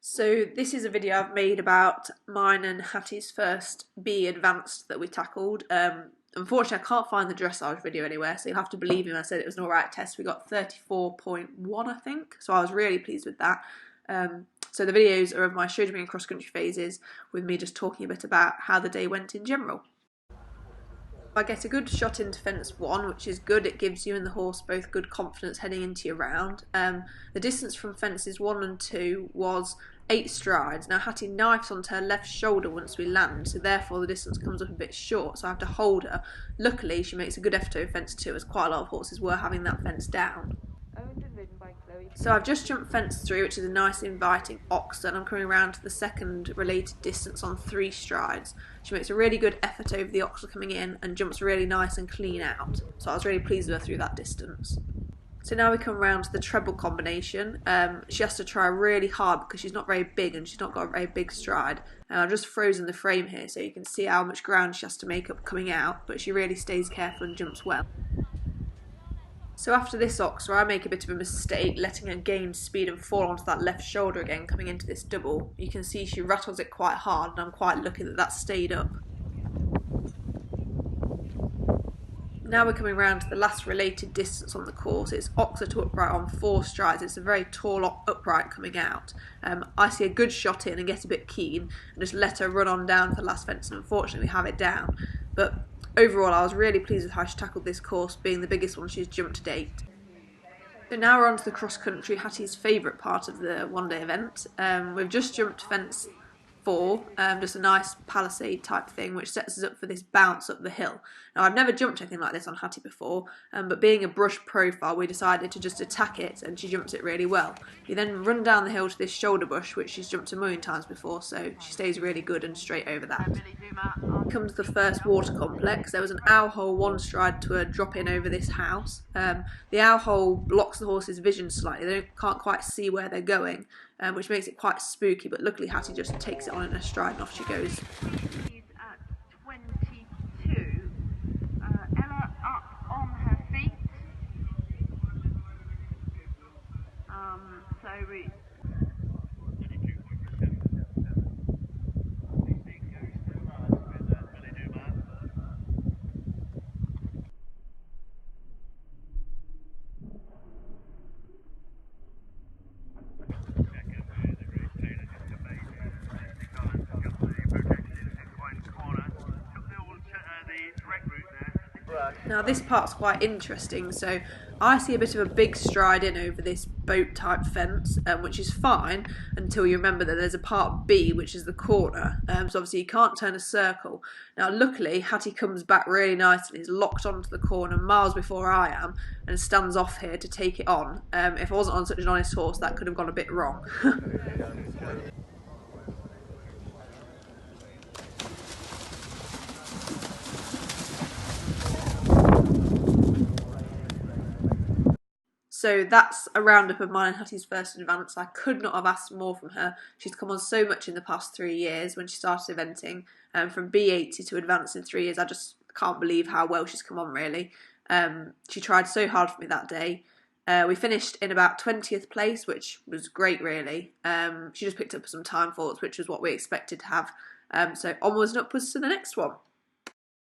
So this is a video I've made about mine and Hattie's first B advanced that we tackled. Unfortunately I can't find the dressage video anywhere, so you'll have to believe me when I said it was an alright test. We got 34.1 I think, so I was really pleased with that. So the videos are of my show jumping and cross country phases, with me just talking a bit about how the day went in general. I get a good shot into fence 1, which is good. It gives you and the horse both good confidence heading into your round. The distance from fences 1 and 2 was 8 strides. Now Hattie knifes onto her left shoulder once we land, so therefore the distance comes up a bit short, so I have to hold her. Luckily she makes a good effort over fence 2, as quite a lot of horses were having that fence down. So I've just jumped fence 3, which is a nice inviting ox, and I'm coming around to the second related distance on 3 strides. She makes a really good effort over the ox coming in and jumps really nice and clean out, so I was really pleased with her through that distance. So now we come round to the treble combination. She has to try really hard because she's not very big and she's not got a very big stride. I've just frozen the frame here so you can see how much ground she has to make up coming out, but she really stays careful and jumps well. So after this ox, where I make a bit of a mistake, letting her gain speed and fall onto that left shoulder again coming into this double, you can see she rattles it quite hard, and I'm quite lucky that that stayed up. Now we're coming round to the last related distance on the course. It's oxer to upright on 4 strides. It's a very tall upright coming out. I see a good shot in and get a bit keen and just let her run on down to the last fence, and unfortunately we have it down. But overall I was really pleased with how she tackled this course, being the biggest one she's jumped to date. So now we're on to the cross country, Hattie's favourite part of the one-day event. We've just jumped fence 4, just a nice palisade type thing, which sets us up for this bounce up the hill. Now I've never jumped anything like this on Hattie before, but being a brush profile we decided to just attack it, and she jumps it really well. You then run down the hill to this shoulder bush, which she's jumped a million times before, so she stays really good and straight over that. Comes the first water complex. There was an owl hole 1 stride to a drop in over this house. The owl hole blocks the horse's vision slightly. They can't quite see where they're going, which makes it quite spooky, but luckily Hattie just takes it on in a stride and off she goes. She's at 22. Ella up on her feet. Now this part's quite interesting. So I see a bit of a big stride in over this boat type fence, which is fine until you remember that there's a part B, which is the corner, so obviously you can't turn a circle. Now luckily Hattie comes back really nice and is locked onto the corner miles before I am, and stands off here to take it on. If I wasn't on such an honest horse, that could have gone a bit wrong. So that's a roundup of mine and Hattie's first advance. I could not have asked more from her. She's come on so much in the past 3 years when she started eventing. From B80 to advance in 3 years, I just can't believe how well she's come on, really. She tried so hard for me that day. We finished in about 20th place, which was great, really. She just picked up some time faults, which was what we expected to have. So onwards and upwards to the next one.